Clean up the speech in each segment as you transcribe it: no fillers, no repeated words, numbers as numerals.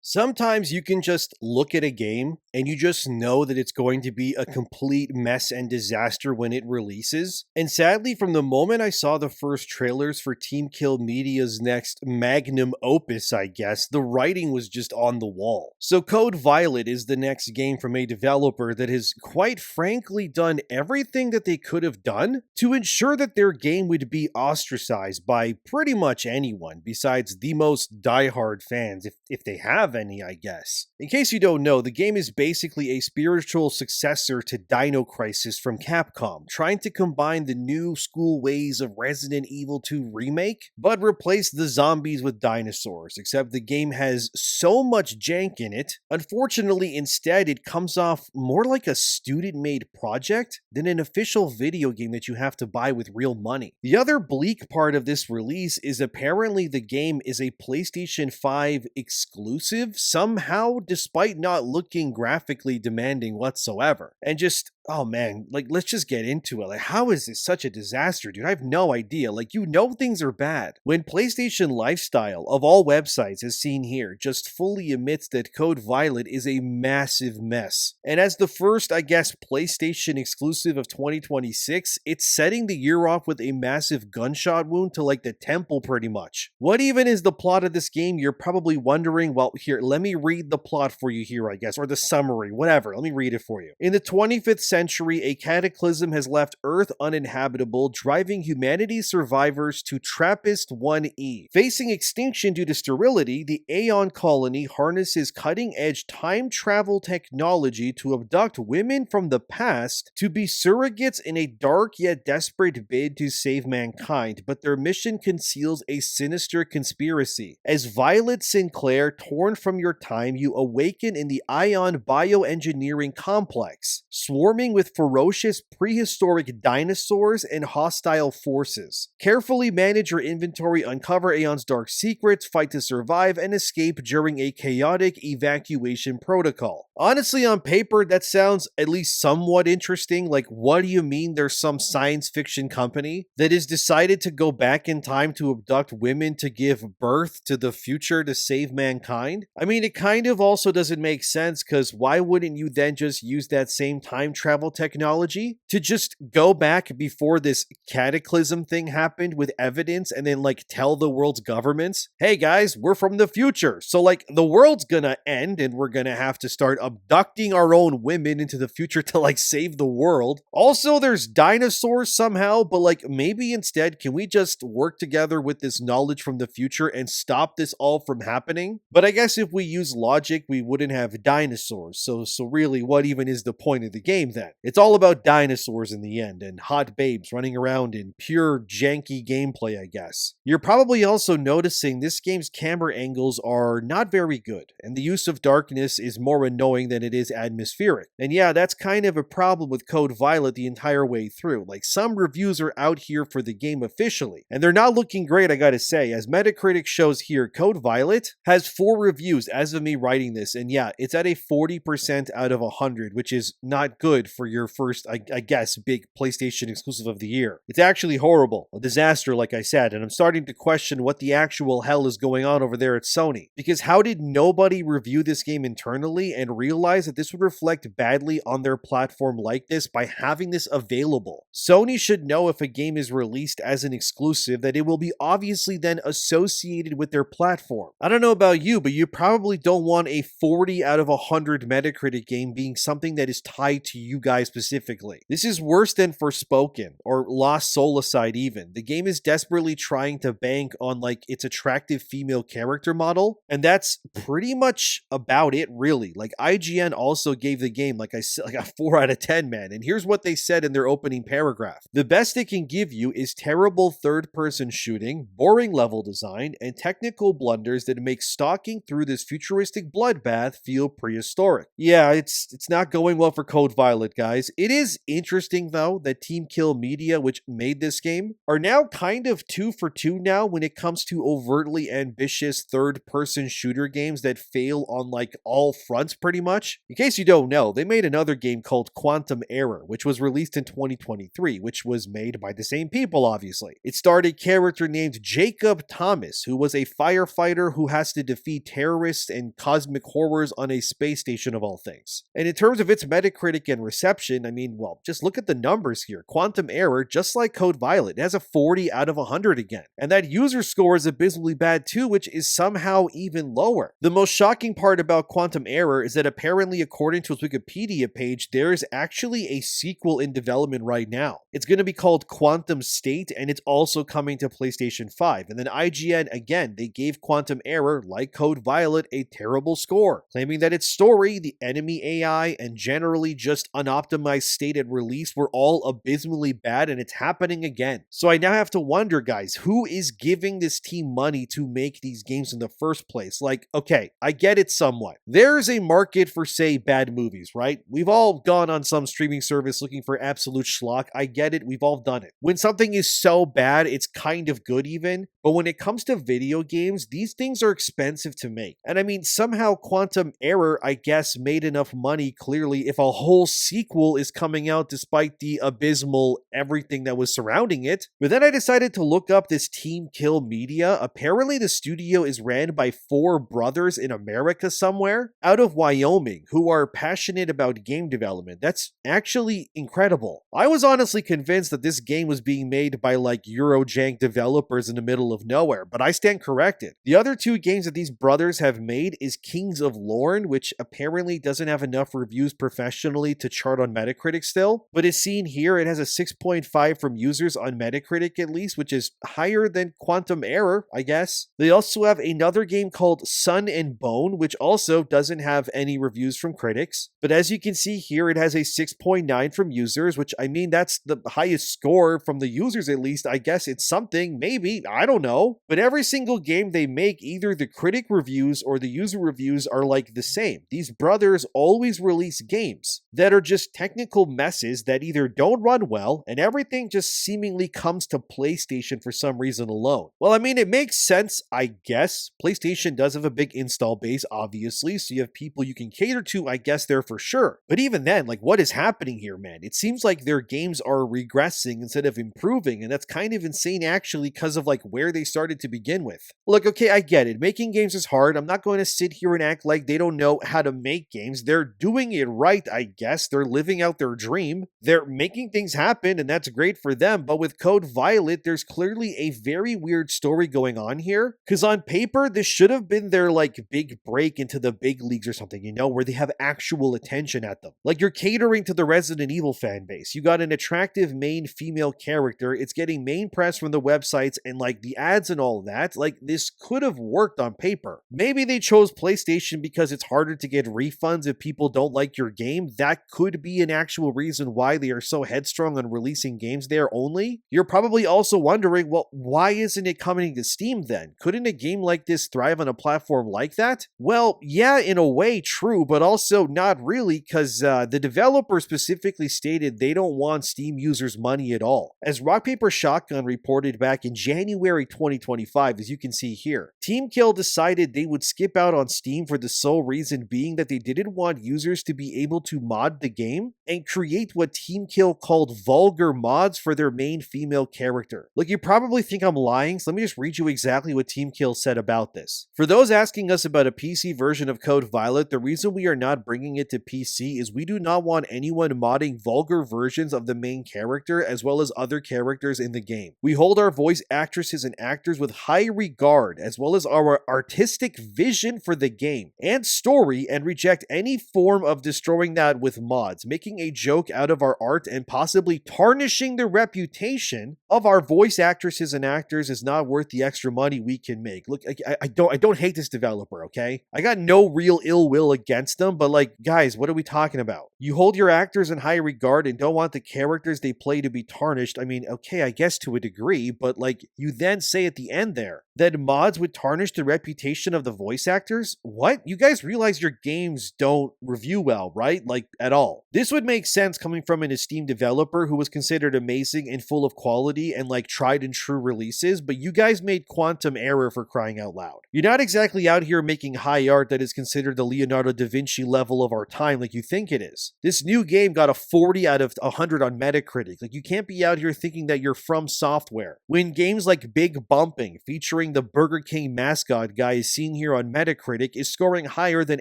Sometimes you can just look at a game and you just know that it's going to be a complete mess and disaster when it releases. And sadly, from the moment I saw the first trailers for Team Kill Media's next magnum opus, I guess, the writing was just on the wall. So Code Violet is the next game from a developer that has quite frankly done everything that they could have done to ensure that their game would be ostracized by pretty much anyone besides the most diehard fans, if they have any, I guess. In case you don't know, the game is basically a spiritual successor to Dino Crisis from Capcom, trying to combine the new school ways of Resident Evil 2 Remake, but replace the zombies with dinosaurs, except the game has so much jank in it. Unfortunately, instead, it comes off more like a student-made project than an official video game that you have to buy with real money. The other bleak part of this release is apparently the game is a PlayStation 5 exclusive somehow, despite not looking graphically demanding whatsoever. And just, oh man, like, let's just get into it. Like, how is this such a disaster, dude? I have no idea. Like, you know things are bad. When PlayStation Lifestyle, of all websites as seen here, just fully admits that Code Violet is a massive mess. And as the first, I guess, PlayStation exclusive of 2026, it's setting the year off with a massive gunshot wound to like the temple pretty much. What even is the plot of this game? You're probably wondering. Well, here, let me read the plot for you here, I guess, or the summary, whatever. Let me read it for you. In the 25th century, a cataclysm has left Earth uninhabitable, driving humanity's survivors to Trappist-1E. Facing extinction due to sterility, the Aeon colony harnesses cutting-edge time travel technology to abduct women from the past to be surrogates in a dark yet desperate bid to save mankind, but their mission conceals a sinister conspiracy. As Violet Sinclair, torn from your time, you awaken in the Ion bioengineering complex, swarming with ferocious prehistoric dinosaurs and hostile forces. Carefully manage your inventory, uncover Aeon's dark secrets, fight to survive, and escape during a chaotic evacuation protocol. Honestly, on paper, that sounds at least somewhat interesting. Like, what do you mean there's some science fiction company that has decided to go back in time to abduct women to give birth to the future to save mankind? I mean, it kind of also doesn't make sense, because why wouldn't you then just use that same time travel technology to just go back before this cataclysm thing happened with evidence and then like tell the world's governments, hey guys, we're from the future, so like the world's gonna end and we're gonna have to start abducting our own women into the future to like save the world. Also, there's dinosaurs somehow, but like maybe instead can we just work together with this knowledge from the future and stop this all from happening? But I guess if we use logic, we wouldn't have dinosaurs, so really what even is the point of the game then? It's all about dinosaurs in the end and hot babes running around in pure janky gameplay, I guess. You're probably also noticing this game's camera angles are not very good, and the use of darkness is more annoying than it is atmospheric. And yeah, that's kind of a problem with Code Violet the entire way through. Like, some reviews are out here for the game officially, and they're not looking great, I gotta say. As Metacritic shows here, Code Violet has 4 reviews as of me writing this, and yeah, it's at a 40% out of 100, which is not good for your first, I guess, big PlayStation exclusive of the year. It's actually horrible, a disaster like I said, and I'm starting to question what the actual hell is going on over there at Sony. Because how did nobody review this game internally and realize that this would reflect badly on their platform like this by having this available? Sony should know if a game is released as an exclusive that it will be obviously then associated with their platform. I don't know about you, but you probably don't want a 40 out of 100 Metacritic game being something that is tied to you guys specifically. This is worse than Forspoken or Lost Soulside even. The game is desperately trying to bank on like its attractive female character model, and that's pretty much about it really. Like, IGN also gave the game, like I said, like a 4 out of 10, man, and here's what they said in their opening paragraph. The best it can give you is terrible third-person shooting, boring level design, and technical blunders that make stalking through this futuristic bloodbath feel prehistoric. Yeah, it's not going well for Code Violet, guys. It is interesting though that Team Kill Media, which made this game, are now kind of 2 for 2 now when it comes to overtly ambitious third-person shooter games that fail on like all fronts pretty much. In case you don't know, they made another game called Quantum Error, which was released in 2023, which was made by the same people obviously. It starred a character named Jacob Thomas, who was a firefighter who has to defeat terrorists and cosmic horrors on a space station of all things. And in terms of its Metacritic and reception, I mean, well, just look at the numbers here. Quantum Error, just like Code Violet, it has a 40 out of 100 again. And that user score is abysmally bad too, which is somehow even lower. The most shocking part about Quantum Error is that apparently, according to its Wikipedia page, there is actually a sequel in development right now. It's going to be called Quantum State, and it's also coming to PlayStation 5. And then IGN, again, they gave Quantum Error, like Code Violet, a terrible score, claiming that its story, the enemy AI, and generally just unoptimized state at release were all abysmally bad, and it's happening again. So I now have to wonder, guys, who is giving this team money to make these games in the first place? Like, okay, I get it somewhat. There's a market for, say, bad movies, right? We've all gone on some streaming service looking for absolute schlock. I get it. We've all done it. When something is so bad, it's kind of good even. But when it comes to video games, these things are expensive to make. And I mean, somehow Quantum Error, I guess, made enough money, clearly, if a whole sequel is coming out despite the abysmal everything that was surrounding it. But then I decided to look up this Team Kill Media. Apparently, the studio is ran by 4 brothers in America somewhere, out of Wyoming, who are passionate about game development. That's actually incredible. I was honestly convinced that this game was being made by like Eurojank developers in the middle of nowhere, but I stand corrected. The other 2 games that these brothers have made is Kings of Lorne, which apparently doesn't have enough reviews professionally to chart on Metacritic still, but as seen here, it has a 6.5 from users on Metacritic at least, which is higher than Quantum Error, I guess. They also have another game called Sun and Bone, which also doesn't have any reviews from critics, but as you can see here, it has a 6.9 from users, which I mean, that's the highest score from the users at least. I guess it's something, maybe, I don't know. But every single game they make, either the critic reviews or the user reviews are like the same. These brothers always release games that are just technical messes that either don't run well, and everything just seemingly comes to PlayStation for some reason alone. Well, I mean, it makes sense, I guess. PlayStation does have a big install base, obviously, so you have people you can cater to, I guess, there for sure. But even then, like, what is happening here, man? It seems like their games are regressing instead of improving, and that's kind of insane actually because of like where they started to begin with. Look, okay, I get it. Making games is hard. I'm not going to sit here and act like they don't know how to make games. They're doing it right, I guess. They're living out their dream. They're making things happen, and that's great for them. But with Code Violet, there's clearly a very weird story going on here. Because on paper, this should have been their like big break into the big leagues or something, you know, where they have actual attention at them. Like you're catering to the Resident Evil fan base. You got an attractive main female character. It's getting main press from the websites and like the ads and all that. Like this could have worked on paper. Maybe they chose PlayStation because it's harder to get refunds if people don't like your game. That could be an actual reason why they are so headstrong on releasing games there only. You're probably also wondering, well, why isn't it coming to Steam then? Couldn't a game like this thrive on a platform like that? Well, yeah, in a way, true, but also not really, because the developer specifically stated they don't want Steam users' money at all. As Rock Paper Shotgun reported back in January 2025, as you can see here, Team Kill decided they would skip out on Steam for the sole reason being that they didn't want users to be able to mod the game and create what Team Kill called vulgar mods for their main female character. Look, you probably think I'm lying, so let me just read you exactly what Team Kill said about this. For those asking us about a PC version of Code Violet, the reason we are not bringing it to PC is we do not want anyone modding vulgar versions of the main character as well as other characters in the game. We hold our voice actresses and actors with high regard as well as our artistic vision for the game and story and reject any form of destroying that with mods, making a joke out of our art and possibly tarnishing the reputation of our voice actresses and actors is not worth the extra money we can make. Look, I don't hate this developer, okay? I got no real ill will against them, but like, guys, what are we talking about? You hold your actors in high regard and don't want the characters they play to be tarnished. I mean, okay, I guess to a degree, but like, you then say at the end there that mods would tarnish the reputation of the voice actors? What? You guys realize your games don't review well, right? Like, at all. This would make sense coming from an esteemed developer who was considered amazing and full of quality and like tried and true releases, but you guys made Quantum Error for crying out loud. You're not exactly out here making high art that is considered the Leonardo da Vinci level of our time like you think it is. This new game got a 40 out of 100 on Metacritic. Like, you can't be out here thinking that you're From Software when games like Big Bumping featuring the Burger King mascot guy is seen here on Metacritic is scoring higher than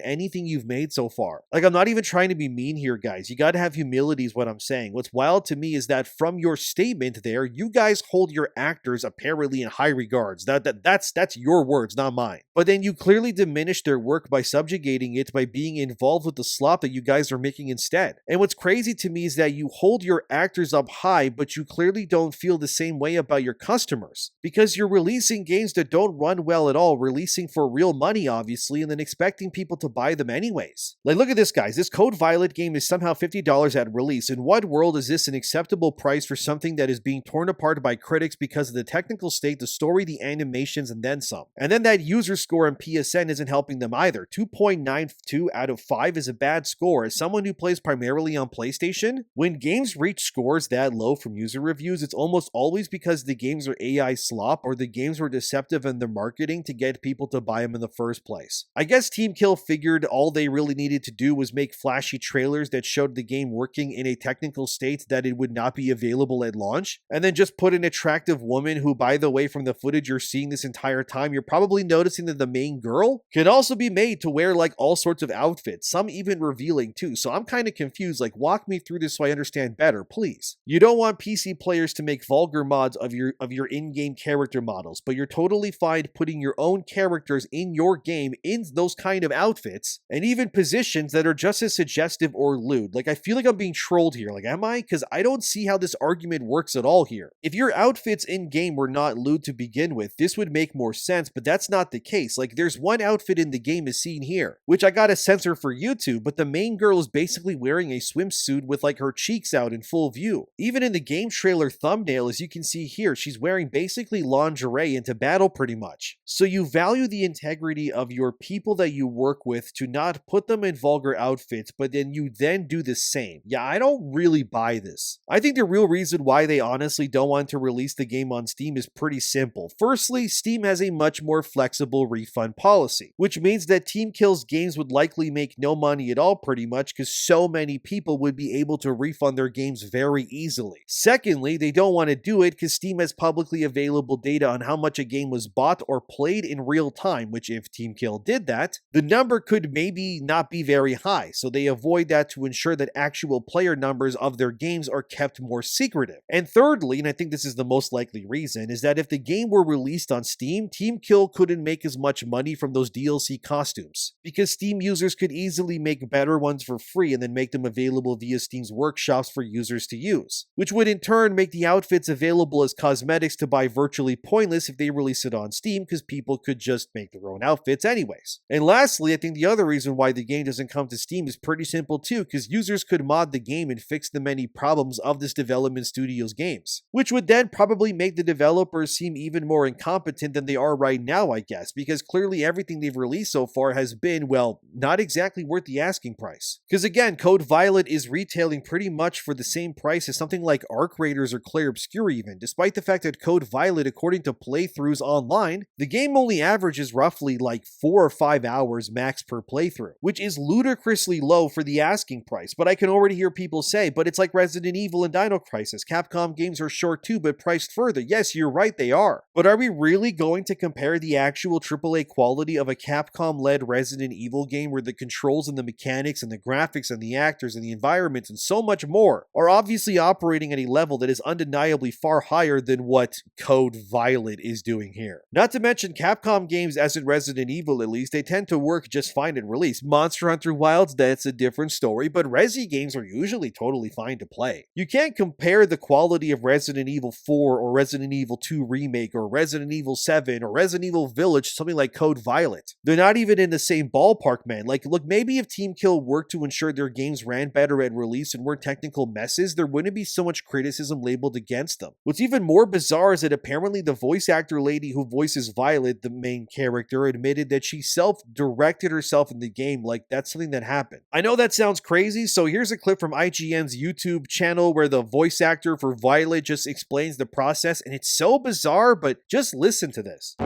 anything you've made so far. Like, I'm not even trying to be mean here, guys. You gotta have humility is what I'm saying. What's wild to me is that from your statement there, you guys hold your actors apparently in high regards. That's your words, not mine. But then you clearly diminish their work by subjugating it by being involved with the slop that you guys are making instead. And what's crazy to me is that you hold your actors up high, but you clearly don't feel the same way about your customers. Because you're releasing games that don't run well at all, releasing for real money, obviously, and then expecting people to buy them anyways. Like, look at this, guys. This Code Violet game is somehow $50 at release. In what world is this an acceptable price for something that is being torn apart by critics because of the technical state, the story, the animations, and then some? And then that user score on PSN isn't helping them either. 2.92 out of 5 is a bad score. As someone who plays primarily on PlayStation, when games reach scores that low from user reviews, it's almost always because the games are AI slop or the games were deceptive in their marketing to get people to buy them in the first place. I guess Team Kill figured all they really needed to do was make flashy trailers that showed the game working in a technical state that it would not be available at launch, and then just put an attractive woman who, by the way, from the footage you're seeing this entire time, you're probably noticing that the main girl can also be made to wear like all sorts of outfits, some even revealing too. So I'm kind of confused. Like, walk me through this so I understand better, please. You don't want PC players to make vulgar mods of your in-game character models, but you're totally fine putting your own characters in your game in those kind of outfits and even positions that are just as suggestive or lewd. Like, I feel like I'm being trolled here. Like, am I? Because I don't see how this argument works at all here. If your outfits in-game were not lewd to begin with, this would make more sense, but that's not the case. Like, there's one outfit in the game as seen here, which I gotta censor for YouTube, but the main girl is basically wearing a swimsuit with like her cheeks out in full view. Even in the game trailer thumbnail, as you can see here, she's wearing basically lingerie into battle pretty much. So you value the integrity of your people that you work with to not put them in vulgar outfits, but then you then do the same. Yeah, I don't really buy this. I think the real reason why they honestly don't want to release the game on Steam is pretty simple. Firstly, Steam has a much more flexible refund policy, which means that Team Kill's games would likely make no money at all pretty much because so many people would be able to refund their games very easily. Secondly, they don't want to do it because Steam has publicly available data on how much a game was bought or played in real time, which if Team Kill did that, the number could maybe not be very high, so they avoid that to ensure that actual player numbers of their games are kept more secretive. And thirdly, and I think this is the most likely reason, is that if the game were released on Steam, Team Kill couldn't make as much money from those DLC costumes, because Steam users could easily make better ones for free and then make them available via Steam's workshops for users to use, which would in turn make the outfits available as cosmetics to buy virtually pointless if they release it on Steam, because people could just make their own outfits anyways. And lastly, I think the other reason why the game doesn't come to Steam is pretty simple too, because users could mod the game and fix the many problems of this development studio's games, which would then probably make the developers seem even more incompetent than they are right now, I guess, because clearly everything they've released so far has been, well, not exactly worth the asking price. Because again, Code Violet is retailing pretty much for the same price as something like Arc Raiders or Clair Obscur even, despite the fact that Code Violet, according to playthroughs online, the game only averages roughly like 4 or 5 hours max per playthrough, which is ludicrously low for the asking price. But I can already hear people say, but it's like Resident Evil and Dino Crisis. Capcom games are short too, but priced further. Yes, you're right, they are. But are we really going to compare the actual AAA quality of a Capcom-led Resident Evil game where the controls and the mechanics and the graphics and the actors and the environments and so much more are obviously operating at a level that is undeniably far higher than what Code Violet is doing here? Not to mention Capcom games, as in Resident Evil at least, they tend to work just fine at release. Monster Hunter Wilds, that's a different story, but Resi games are usually totally fine to play. You can't compare the quality of Resident Evil 4 or Resident Evil 2 Remake or Resident Evil 7 or Resident Evil Village to something like Code Violet. They're not even in the same ballpark, man. Like, look, maybe if Team Kill worked to ensure their games ran better at release and weren't technical messes, there wouldn't be so much criticism labeled against them. What's even more bizarre is that apparently the voice actor lady who voices Violet, the main character, admitted that she self-directed herself in the game. Like, that's something that happened. I know that sounds crazy, so here's a clip from IGN's YouTube channel where the voice actor for Violet just explains the process, and it's so bizarre, but just listen to this.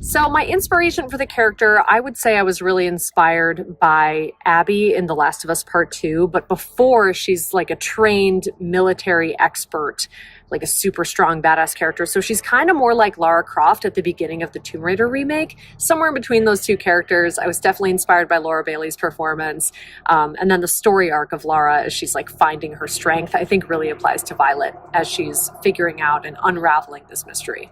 So my inspiration for the character, I would say I was really inspired by Abby in The Last of Us Part 2, but before she's like a trained military expert like a super strong badass character. So she's kind of more like Lara Croft at the beginning of the Tomb Raider remake, somewhere in between those two characters. I was definitely inspired by Laura Bailey's performance. And then the story arc of Lara as she's like finding her strength, I think really applies to Violet as she's figuring out and unraveling this mystery.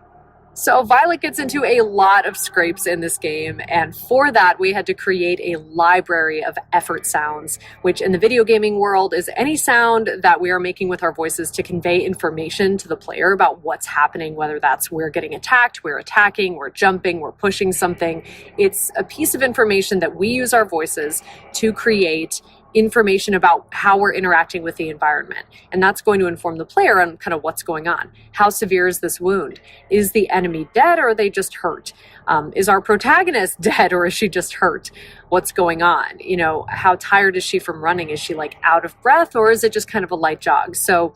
So Violet gets into a lot of scrapes in this game, and for that we had to create a library of effort sounds, which in the video gaming world is any sound that we are making with our voices to convey information to the player about what's happening, whether that's we're getting attacked, we're attacking, we're jumping, we're pushing something. It's a piece of information that we use our voices to create information about how we're interacting with the environment. And that's going to inform the player on kind of what's going on. How severe is this wound? Is the enemy dead or are they just hurt? Is our protagonist dead or is she just hurt? What's going on? You know, how tired is she from running? Is she like out of breath or is it just kind of a light jog? So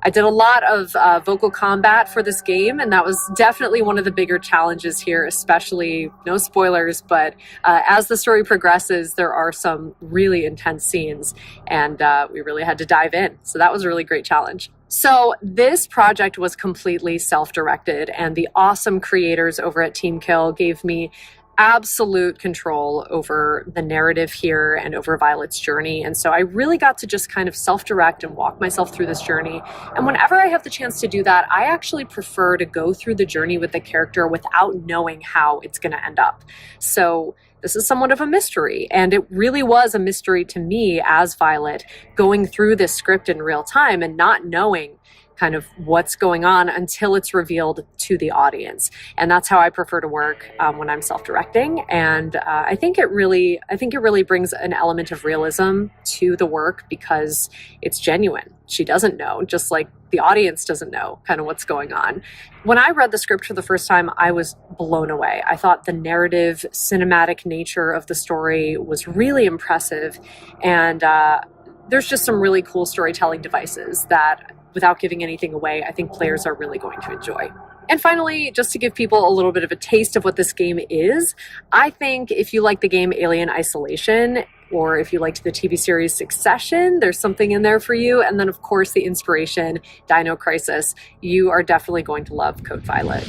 I did a lot of vocal combat for this game, and that was definitely one of the bigger challenges here, especially, no spoilers, but as the story progresses, there are some really intense scenes, and we really had to dive in. So that was a really great challenge. So this project was completely self-directed, and the awesome creators over at Team Kill gave me absolute control over the narrative here and over Violet's journey. And so I really got to just kind of self-direct and walk myself through this journey. And whenever I have the chance to do that, I actually prefer to go through the journey with the character without knowing how it's going to end up. So this is somewhat of a mystery, and it really was a mystery to me as Violet, going through this script in real time and not knowing kind of what's going on until it's revealed to the audience. And that's how I prefer to work when I'm self-directing. And I think it really brings an element of realism to the work because it's genuine. She doesn't know, just like the audience doesn't know kind of what's going on. When I read the script for the first time, I was blown away. I thought the narrative, cinematic nature of the story was really impressive. And there's just some really cool storytelling devices that, without giving anything away, I think players are really going to enjoy. And finally, just to give people a little bit of a taste of what this game is, I think if you like the game Alien Isolation, or if you liked the TV series Succession, there's something in there for you. And then, of course, the inspiration, Dino Crisis, you are definitely going to love Code Violet.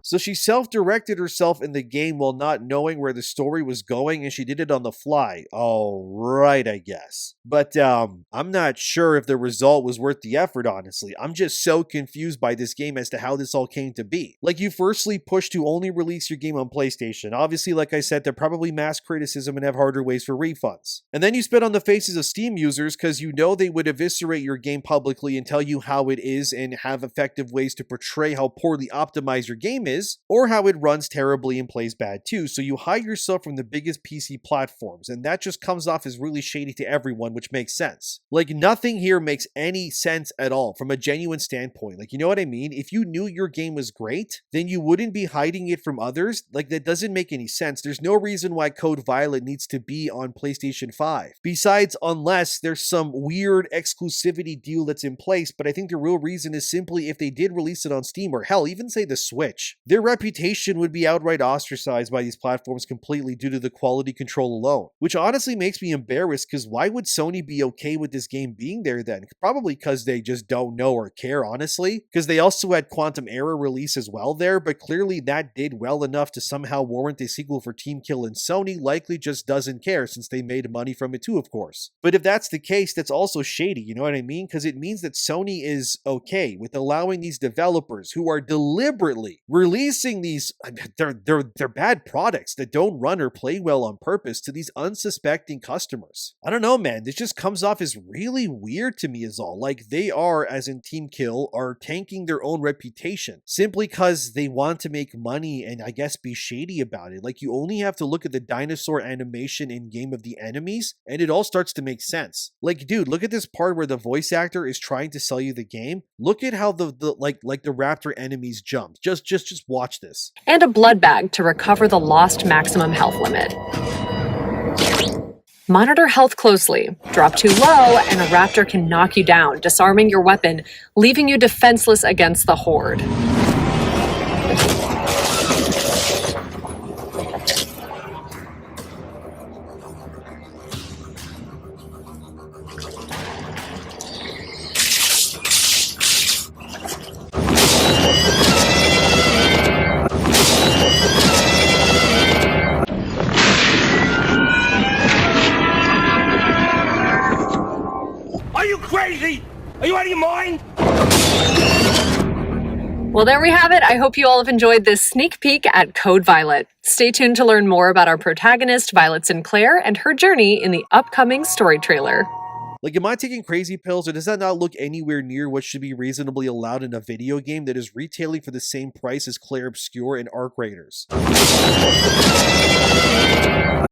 So she self-directed herself in the game while not knowing where the story was going, and she did it on the fly. All right, I guess. But I'm not sure if the result was worth the effort, honestly. I'm just so confused by this game as to how this all came to be. Like, you firstly pushed to only release your game on PlayStation. Obviously, like I said, they're probably mass criticism and have harder ways for refunds. And then you spit on the faces of Steam users because you know they would eviscerate your game publicly and tell you how it is and have effective ways to portray how poorly optimized your game is, or how it runs terribly and plays bad too. So you hide yourself from the biggest PC platforms, and that just comes off as really shady to everyone, which makes sense. Like, nothing here makes any sense at all from a genuine standpoint. Like, you know what I mean? If you knew your game was great, then you wouldn't be hiding it from others. Like, that doesn't make any sense. There's no reason why Code Violet needs to be on PlayStation 5. Besides, unless there's some weird exclusivity deal that's in place, but I think the real reason is simply if they did release it on Steam, or hell, even say the Switch, their reputation would be outright ostracized by these platforms completely due to the quality control alone. Which honestly makes me embarrassed, because why would Sony be okay with this game being there then? Probably because they just don't know or care, honestly. Because they also had Quantum Error release as well there, but clearly that did well enough to somehow warrant a sequel for Team Kill, and Sony likely just doesn't care since they made money from it too, of course. But if that's the case, that's also shady, you know what I mean? Because it means that Sony is okay with allowing these developers who are deliberately releasing these, they're bad products that don't run or play well on purpose to these unsuspecting customers. I don't know, man. This just comes off as really weird to me is all. Like, they are, as in Team Kill, are tanking their own reputation simply because they want to make money and I guess be shady about it. Like, you only have to look at the dinosaur animation in game of the enemies and it all starts to make sense. Like, dude, look at this part where the voice actor is trying to sell you the game. Look at how the raptor enemies jump. Just watch this. And a blood bag to recover the lost maximum health limit. Monitor health closely. Drop too low and a raptor can knock you down, disarming your weapon, leaving you defenseless against the horde. Well, there we have it. I hope you all have enjoyed this sneak peek at Code Violet. Stay tuned to learn more about our protagonist, Violet Sinclair, and her journey in the upcoming story trailer. Like, am I taking crazy pills, or does that not look anywhere near what should be reasonably allowed in a video game that is retailing for the same price as Clair Obscur and Arc Raiders?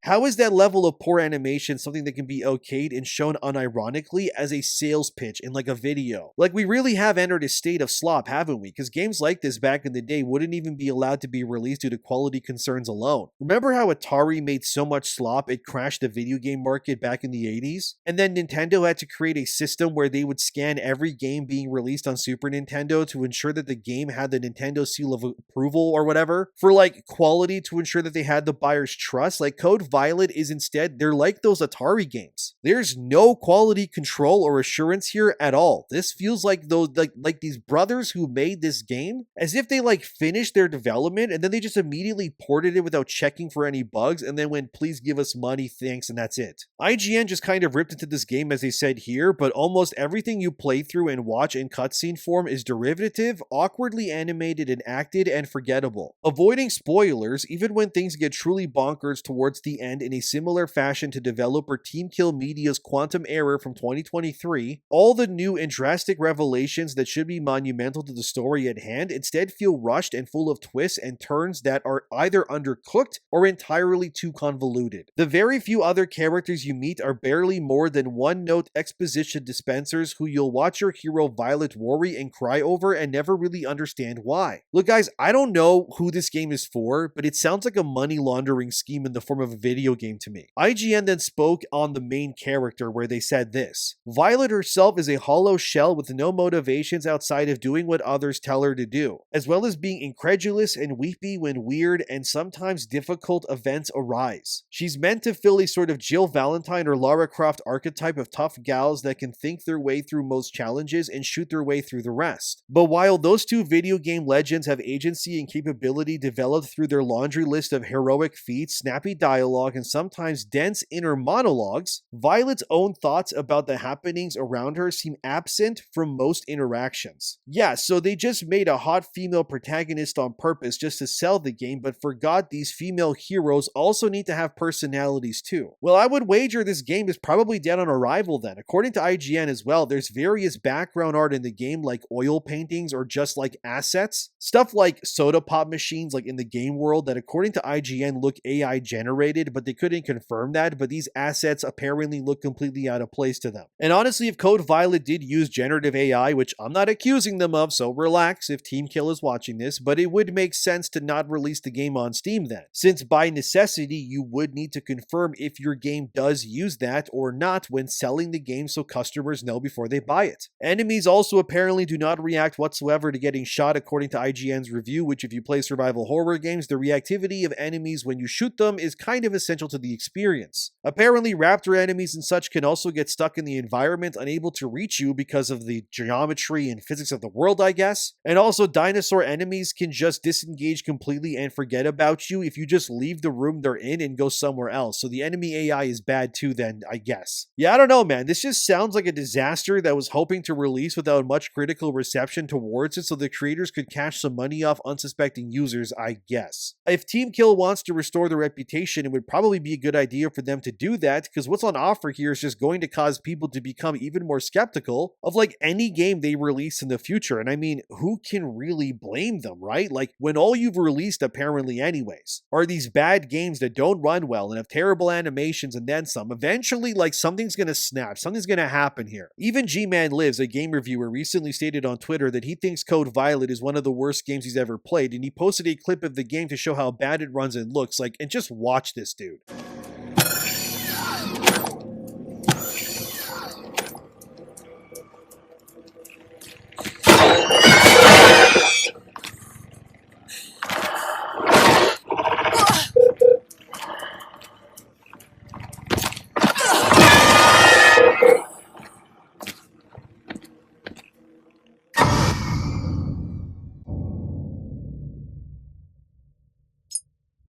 How is that level of poor animation something that can be okayed and shown unironically as a sales pitch in like a video? Like, we really have entered a state of slop, haven't we? Because games like this back in the day wouldn't even be allowed to be released due to quality concerns alone. Remember how Atari made so much slop it crashed the video game market back in the 80s? And then Nintendo had to create a system where they would scan every game being released on Super Nintendo to ensure that the game had the Nintendo seal of approval or whatever for like quality, to ensure that they had the buyer's trust. Like, Code Violet is instead, they're like those Atari games. There's no quality control or assurance here at all. This feels like those like these brothers who made this game as if they like finished their development and then they just immediately ported it without checking for any bugs and then went, please give us money, thanks, and that's it. IGN just kind of ripped into this game, as they said here, but almost everything you play through and watch in cutscene form is derivative, awkwardly animated and acted, and forgettable. Avoiding spoilers, even when things get truly bonkers towards the end in a similar fashion to developer Team Kill Media's Quantum Error from 2023, all the new and drastic revelations that should be monumental to the story at hand instead feel rushed and full of twists and turns that are either undercooked or entirely too convoluted. The very few other characters you meet are barely more than one-note exposition dispensers who you'll watch your hero Violet worry and cry over and never really understand why. Look guys, I don't know who this game is for, but it sounds like a money laundering scheme in the form of a video game to me. IGN then spoke on the main character, where they said this: Violet herself is a hollow shell with no motivations outside of doing what others tell her to do, as well as being incredulous and weepy when weird and sometimes difficult events arise. She's meant to fill a sort of Jill Valentine or Lara Croft archetype of tough gals that can think their way through most challenges and shoot their way through the rest. But while those two video game legends have agency and capability developed through their laundry list of heroic feats, snappy dialogue, and sometimes dense inner monologues, Violet's own thoughts about the happenings around her seem absent from most interactions. Yeah, so they just made a hot female protagonist on purpose just to sell the game, but forgot these female heroes also need to have personalities too. Well, I would wager this game is probably dead on arrival then. According to IGN as well, there's various background art in the game like oil paintings or just like assets. Stuff like soda pop machines like in the game world that according to IGN look AI generated, but they couldn't confirm that, but these assets apparently look completely out of place to them. And honestly, if Code Violet did use generative AI, which I'm not accusing them of, so relax if Team Kill is watching this, but it would make sense to not release the game on Steam then, since by necessity you would need to confirm if your game does use that or not when selling the game so customers know before they buy it. Enemies also apparently do not react whatsoever to getting shot according to IGN's review, which if you play survival horror games, the reactivity of enemies when you shoot them is kind of essential to the experience. Apparently raptor enemies and such can also get stuck in the environment, unable to reach you because of the geometry and physics of the world, I guess. And also dinosaur enemies can just disengage completely and forget about you if you just leave the room they're in and go somewhere else. So the enemy AI is bad too then, I guess. Yeah, I don't know, man. This just sounds like a disaster that was hoping to release without much critical reception towards it so the creators could cash some money off unsuspecting users, I guess. If Team Kill wants to restore their reputation, it would probably be a good idea for them to do that, because what's on offer here is just going to cause people to become even more skeptical of like any game they release in the future. And I mean, who can really blame them, right? Like, when all you've released apparently anyways are these bad games that don't run well and have terrible animations and then some, eventually like something's gonna snap, something's gonna happen here. Even G-Man Lives, a game reviewer, recently stated on Twitter that he thinks Code Violet is one of the worst games he's ever played, and he posted a clip of the game to show how bad it runs and looks like, and just watch this dude.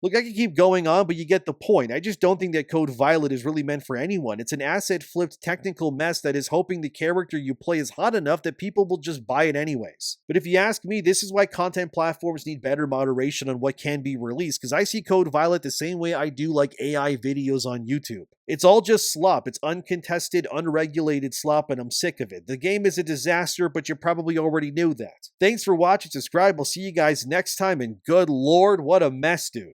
Look, I could keep going on, but you get the point. I just don't think that Code Violet is really meant for anyone. It's an asset-flipped technical mess that is hoping the character you play is hot enough that people will just buy it anyways. But if you ask me, this is why content platforms need better moderation on what can be released, because I see Code Violet the same way I do like AI videos on YouTube. It's all just slop. It's uncontested, unregulated slop, and I'm sick of it. The game is a disaster, but you probably already knew that. Thanks for watching, subscribe, I'll see you guys next time, and good lord, what a mess, dude.